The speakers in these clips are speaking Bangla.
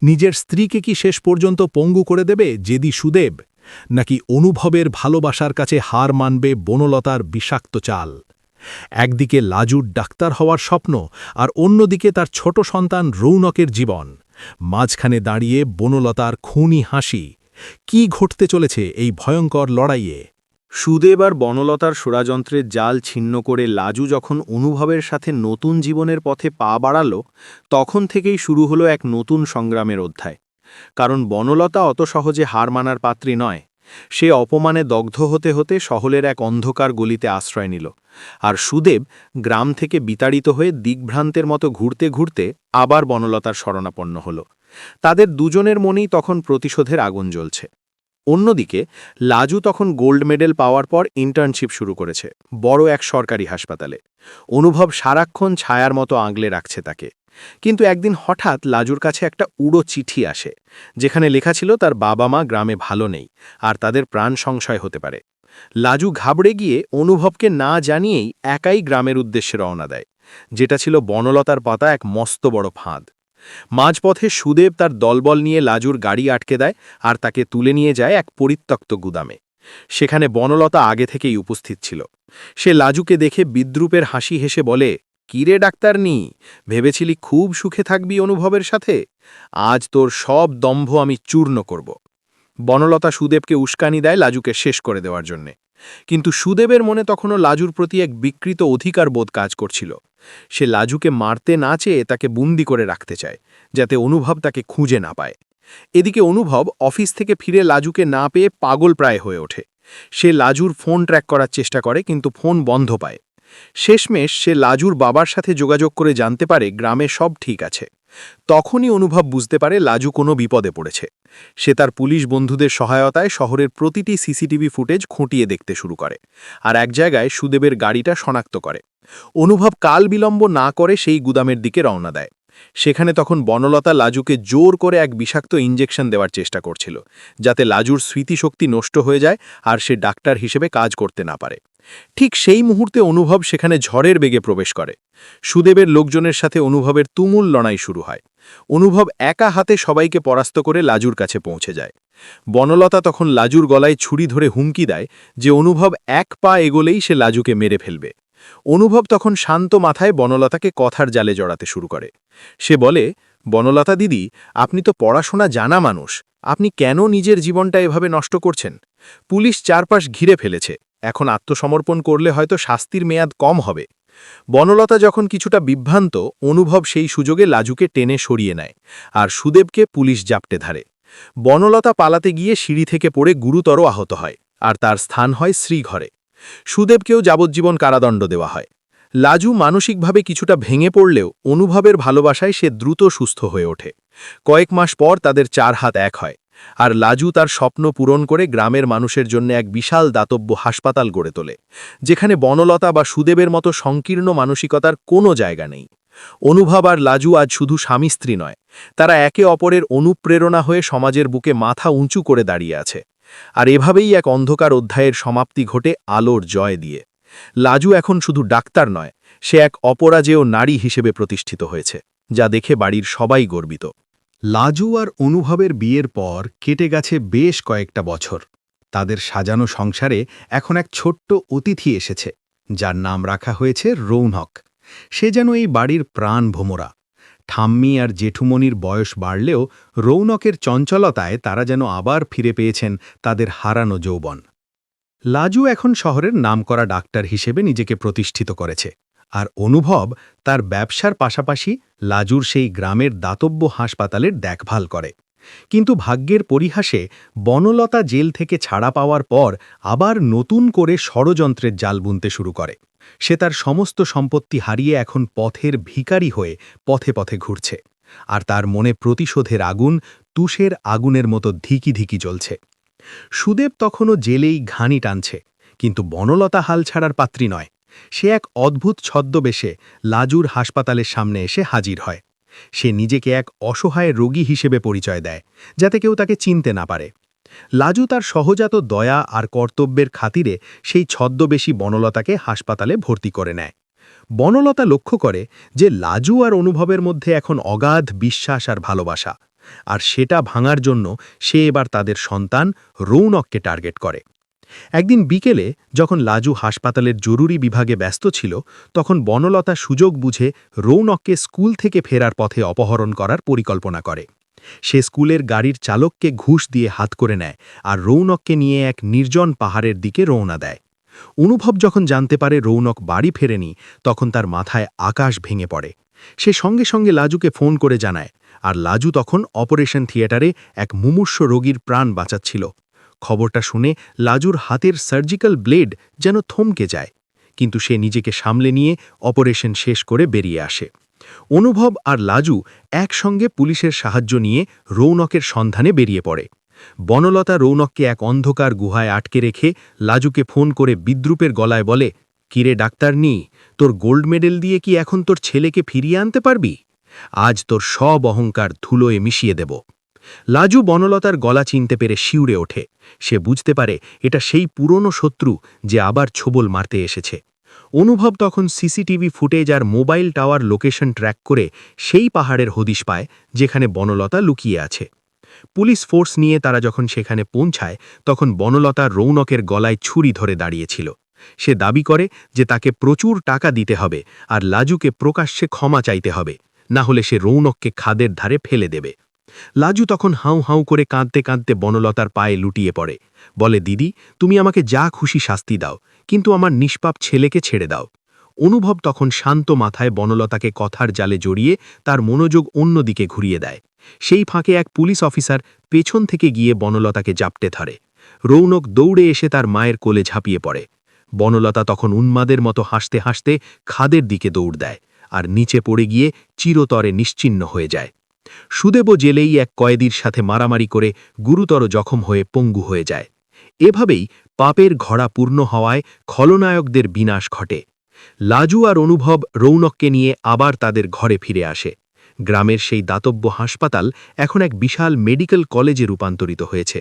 নিজের স্ত্রীকে কি শেষ পর্যন্ত পঙ্গু করে দেবে জেদি সুদেব, নাকি অনুভবের ভালোবাসার কাছে হার মানবে বনলতার বিষাক্ত চাল? একদিকে লাজুর ডাক্তার হওয়ার স্বপ্ন, আর অন্যদিকে তার ছোট সন্তান রৌনকের জীবন। মাঝখানে দাঁড়িয়ে বনলতার খুনি হাসি। কি ঘটতে চলেছে এই ভয়ঙ্কর লড়াইয়ে? সুদেব আর বনলতার ষড়যন্ত্রের জাল ছিন্ন করে লাজু যখন অনুভবের সাথে নতুন জীবনের পথে পা বাড়াল, তখন থেকেই শুরু হলো এক নতুন সংগ্রামের অধ্যায়। কারণ বনলতা অত সহজে হার মানার পাত্রী নয়। সে অপমানে দগ্ধ হতে হতে শহরের এক অন্ধকার গলিতে আশ্রয় নিল, আর সুদেব গ্রাম থেকে বিতাড়িত হয়ে দিগ্ভ্রান্তের মতো ঘুরতে ঘুরতে আবার বনলতার শরণাপন্ন হল। তাদের দুজনের মনেই তখন প্রতিশোধের আগুন জ্বলছে। অন্যদিকে লাজু তখন গোল্ড মেডেল পাওয়ার পর ইন্টার্নশিপ শুরু করেছে বড় এক সরকারি হাসপাতালে। অনুভব সারাক্ষণ ছায়ার মতো আগলে রাখছে তাকে। কিন্তু একদিন হঠাৎ লাজুর কাছে একটা উড়ো চিঠি আসে, যেখানে লেখা ছিল তার বাবা মা গ্রামে ভালো নেই আর তাদের প্রাণ সংশয় হতে পারে। লাজু ঘাবড়ে গিয়ে অনুভবকে না জানিয়েই একাই গ্রামের উদ্দেশ্যে রওনা দেয়, যেটা ছিল বনলতার পাতা এক মস্ত বড় ফাঁদ। মাঝপথে সুদেব তার দলবল নিয়ে লাজুর গাড়ি আটকে দেয় আর তাকে তুলে নিয়ে যায় এক পরিত্যক্ত গুদামে। সেখানে বনলতা আগে থেকেই উপস্থিত ছিল। সে লাজুকে দেখে বিদ্রূপের হাসি হেসে বলে, কিরে ডাক্তারনি, ভেবেছিলি খুব সুখে থাকবি অনুভবের সাথে? আজ তোর সব দম্ভ আমি চূর্ণ করব। বনলতা সুদেবকে উস্কানি দেয় লাজুকে শেষ করে দেওয়ার জন্যে। কিন্তু সুদেবের মনে তখনও লাজুর প্রতি এক বিকৃত অধিকার বোধ কাজ করছিল। সে লাজুকে মারতে না চেয়ে তাকে বন্দি করে রাখতে চায়, যাতে অনুভব তাকে খুঁজে না পায়। এদিকে অনুভব অফিস থেকে ফিরে লাজুকে না পেয়ে পাগল প্রায় হয়ে ওঠে। সে লাজুর ফোন ট্র্যাক করার চেষ্টা করে, কিন্তু ফোন বন্ধ পায়। শেষমেশ সে লাজুর বাবার সাথে যোগাযোগ করে জানতে পারে গ্রামে সব ঠিক আছে। তখনই অনুভব বুঝতে পারে লাজু কোনো বিপদে পড়েছে। সে তার পুলিশ বন্ধুদের সহায়তায় শহরের প্রতিটি সিসিটিভি ফুটেজ খুঁটিয়ে দেখতে শুরু করে, আর এক জায়গায় সুদেবের গাড়িটা শনাক্ত করে। অনুভব কাল বিলম্ব না করে সেই গুদামের দিকে রওনা দেয়। সেখানে তখন বনলতা লাজুকে জোর করে এক বিষাক্ত ইঞ্জেকশন দেওয়ার চেষ্টা করছিল, যাতে লাজুর স্মৃতিশক্তি নষ্ট হয়ে যায় আর সে ডাক্তার হিসেবে কাজ করতে না পারে। ঠিক সেই মুহূর্তে অনুভব সেখানে ঝড়ের বেগে প্রবেশ করে। সুদেবের লোকজনের সাথে অনুভবের তুমুল লড়াই শুরু হয়। অনুভব একা হাতে সবাইকে পরাস্ত করে লাজুর কাছে পৌঁছে যায়। বনলতা তখন লাজুর গলায় ছুরি ধরে হুমকি দেয় যে অনুভব এক পা এগোলেই সে লাজুকে মেরে ফেলবে। অনুভব তখন শান্ত মাথায় বনলতাকে কথার জালে জড়াতে শুরু করে। সে বলে, বনলতা দিদি, আপনি তো পড়াশোনা জানা মানুষ, আপনি কেন নিজের জীবনটা এভাবে নষ্ট করছেন? পুলিশ চারপাশ ঘিরে ফেলেছে, এখন আত্মসমর্পণ করলে হয়তো শাস্তির মেয়াদ কম হবে। বনলতা যখন কিছুটা বিভ্রান্ত, অনুভব সেই সুযোগে লাজুকে টেনে সরিয়ে নেয় আর সুদেবকে পুলিশ জাপটে ধরে। বনলতা পালাতে গিয়ে সিঁড়ি থেকে পড়ে গুরুতর আহত হয়, আর তার স্থান হয় শ্রীঘরে। সুদেবকেও যাবজ্জীবন কারাদণ্ড দেওয়া হয়। লাজু মানসিকভাবে কিছুটা ভেঙে পড়লেও অনুভবের ভালোবাসায় সে দ্রুত সুস্থ হয়ে ওঠে। কয়েক মাস পর তাদের চার হাত এক হয়, আর লাজু তার স্বপ্ন পূরণ করে গ্রামের মানুষের জন্য এক বিশাল দাতব্য হাসপাতাল গড়ে তোলে, যেখানে বনলতা বা সুদেবের মতো সংকীর্ণ মানসিকতার কোনো জায়গা নেই। অনুভব আর লাজু আজ শুধু স্বামী স্ত্রী নয়, তারা একে অপরের অনুপ্রেরণা হয়ে সমাজের বুকে মাথা উঁচু করে দাঁড়িয়ে আছে। আর এভাবেই এক অন্ধকার অধ্যায়ের সমাপ্তি ঘটে আলোর জয় দিয়ে। লাজু এখন শুধু ডাক্তার নয়, সে এক অপরাজেয় নারী হিসেবে প্রতিষ্ঠিত হয়েছে, যা দেখে বাড়ির সবাই গর্বিত। লাজু আর অনুভবের বিয়ের পর কেটে গেছে বেশ কয়েকটা বছর। তাদের সাজানো সংসারে এখন এক ছোট্ট অতিথি এসেছে, যার নাম রাখা হয়েছে রৌনক। সে যেন এই বাড়ির প্রাণ ভোমরা। ঠাম্মি আর জেঠুমনির বয়স বাড়লেও রৌনকের চঞ্চলতায় তারা যেন আবার ফিরে পেয়েছেন তাদের হারানো যৌবন। লাজু এখন শহরের নামকরা ডাক্তার হিসেবে নিজেকে প্রতিষ্ঠিত করেছে, আর অনুভব তার ব্যবসার পাশাপাশি লাজুর সেই গ্রামের দাতব্য হাসপাতালের দেখভাল করে। কিন্তু ভাগ্যের পরিহাসে বনলতা জেল থেকে ছাড়া পাওয়ার পর আবার নতুন করে ষড়যন্ত্রের জাল বুনতে শুরু করে। সে তার সমস্ত সম্পত্তি হারিয়ে এখন পথের ভিখারি হয়ে পথে পথে ঘুরছে, আর তার মনে প্রতিশোধের আগুন তুষের আগুনের মতো ধিকি ধিকি জ্বলছে। সুদেব তখনও জেলেই ঘানি টানছে, কিন্তু বনলতা হাল ছাড়ার পাত্রী নয়। সে এক অদ্ভুত ছদ্মবেশে লাজুর হাসপাতালের সামনে এসে হাজির হয়। সে নিজেকে এক অসহায় রোগী হিসেবে পরিচয় দেয়, যাতে কেউ তাকে চিনতে না পারে। লাজু তার সহজাত দয়া আর কর্তব্যের খাতিরে সেই ছদ্মবেশী বনলতাকে হাসপাতালে ভর্তি করে নেয়। বনলতা লক্ষ্য করে যে লাজু আর অনুভবের মধ্যে এখন অগাধ বিশ্বাস আর ভালোবাসা। আর সেটা ভাঙার জন্য সে এবার তাদের সন্তান রৌনককে টার্গেট করে। একদিন বিকেলে যখন লাজু হাসপাতালের জরুরি বিভাগে ব্যস্ত ছিল, তখন বনলতা সুযোগ বুঝে রৌনককে স্কুল থেকে ফেরার পথে অপহরণ করার পরিকল্পনা করে। সে স্কুলের গাড়ির চালককে ঘুষ দিয়ে হাত করে নেয় আর রৌনককে নিয়ে এক নির্জন পাহাড়ের দিকে রওনা দেয়। অনুভব যখন জানতে পারে রৌনক বাড়ি ফেরেনি, তখন তার মাথায় আকাশ ভেঙে পড়ে। সে সঙ্গে সঙ্গে লাজুকে ফোন করে জানায়, আর লাজু তখন অপারেশন থিয়েটারে এক মুমূর্ষ রোগীর প্রাণ বাঁচাচ্ছিল। খবরটা শুনে লাজুর হাতের সার্জিক্যাল ব্লেড যেন থমকে যায়, কিন্তু সে নিজেকে সামলে নিয়ে অপারেশন শেষ করে বেরিয়ে আসে। অনুভব আর লাজু একসঙ্গে পুলিশের সাহায্য নিয়ে রৌনকের সন্ধানে বেরিয়ে পড়ে। বনলতা রৌনককে এক অন্ধকার গুহায় আটকে রেখে লাজুকে ফোন করে বিদ্রূপের গলায় বলে, কিরে ডাক্তার নি, তোর গোল্ড মেডেল দিয়ে কি এখন তোর ছেলেকে ফিরিয়ে আনতে পারবি? আজ তোর সব অহংকার ধুলোয় মিশিয়ে দেব। লাজু বনলতার গলা চিনতে পেরে শিউরে ওঠে। সে বুঝতে পারে এটা সেই পুরনো শত্রু যে আবার ছোবল মারতে এসেছে। অনুভব তখন সিসিটিভি ফুটেজ আর মোবাইল টাওয়ার লোকেশন ট্র্যাক করে সেই পাহাড়ের হদিশ পায় যেখানে বনলতা লুকিয়ে আছে। পুলিশ ফোর্স নিয়ে তারা যখন সেখানে পৌঁছায়, তখন বনলতা রৌনকের গলায় ছুরি ধরে দাঁড়িয়েছিল। সে দাবি করে যে তাকে প্রচুর টাকা দিতে হবে আর লাজুকে প্রকাশ্যে ক্ষমা চাইতে হবে, না হলে সে রৌনককে খাদের ধারে ফেলে দেবে। লাজু তখন হাউ হাউ করে কাঁদতে কাঁদতে বনলতার পায়ে লুটিয়ে পড়ে, বলে, দিদি, তুমি আমাকে যা খুশি শাস্তি দাও, কিন্তু আমার নিষ্পাপ ছেলেকে ছেড়ে দাও। অনুভব তখন শান্ত মাথায় বনলতাকে কথার জালে জড়িয়ে তার মনোযোগ অন্যদিকে ঘুরিয়ে দেয়। সেই ফাঁকে এক পুলিশ অফিসার পেছন থেকে গিয়ে বনলতাকে জাপটে ধরে। রৌনক দৌড়ে এসে তার মায়ের কোলে ঝাঁপিয়ে পড়ে। বনলতা তখন উন্মাদের মতো হাসতে হাসতে খাদের দিকে দৌড় দেয় আর নিচে পড়ে গিয়ে চিরতরে নিশ্চিহ্ন হয়ে যায়। সুদেব জেলেই এক কয়েদির সাথে মারামারি করে গুরুতর জখম হয়ে পঙ্গু হয়ে যায়। এভাবেই পাপের ঘড়া পূর্ণ হওয়ায় খলনায়কদের বিনাশ ঘটে। লাজু আর অনুভব রৌনককে নিয়ে আবার তাদের ঘরে ফিরে আসে। গ্রামের সেই দাতব্য হাসপাতাল এখন এক বিশাল মেডিকেল কলেজে রূপান্তরিত হয়েছে,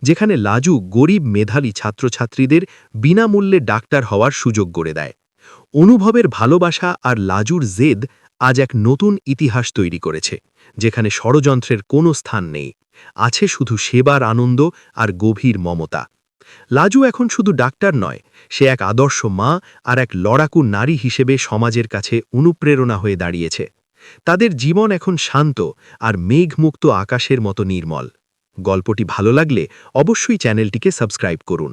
যেখানে লাজু গরিব মেধাবী ছাত্রছাত্রীদের বিনামূল্যে ডাক্তার হওয়ার সুযোগ গড়ে দেয়। অনুভবের ভালোবাসা আর লাজুর জেদ আজ এক নতুন ইতিহাস তৈরি করেছে, যেখানে ষড়যন্ত্রের কোনো স্থান নেই, আছে শুধু সেবার আনন্দ আর গভীর মমতা। লাজু এখন শুধু ডাক্তার নয়, সে এক আদর্শ মা আর এক লড়াকু নারী হিসেবে সমাজের কাছে অনুপ্রেরণা হয়ে দাঁড়িয়েছে। তাদের জীবন এখন শান্ত আর মেঘমুক্ত আকাশের মতো নির্মল। গল্পটি ভালো লাগলে অবশ্যই চ্যানেলটিকে সাবস্ক্রাইব করুন।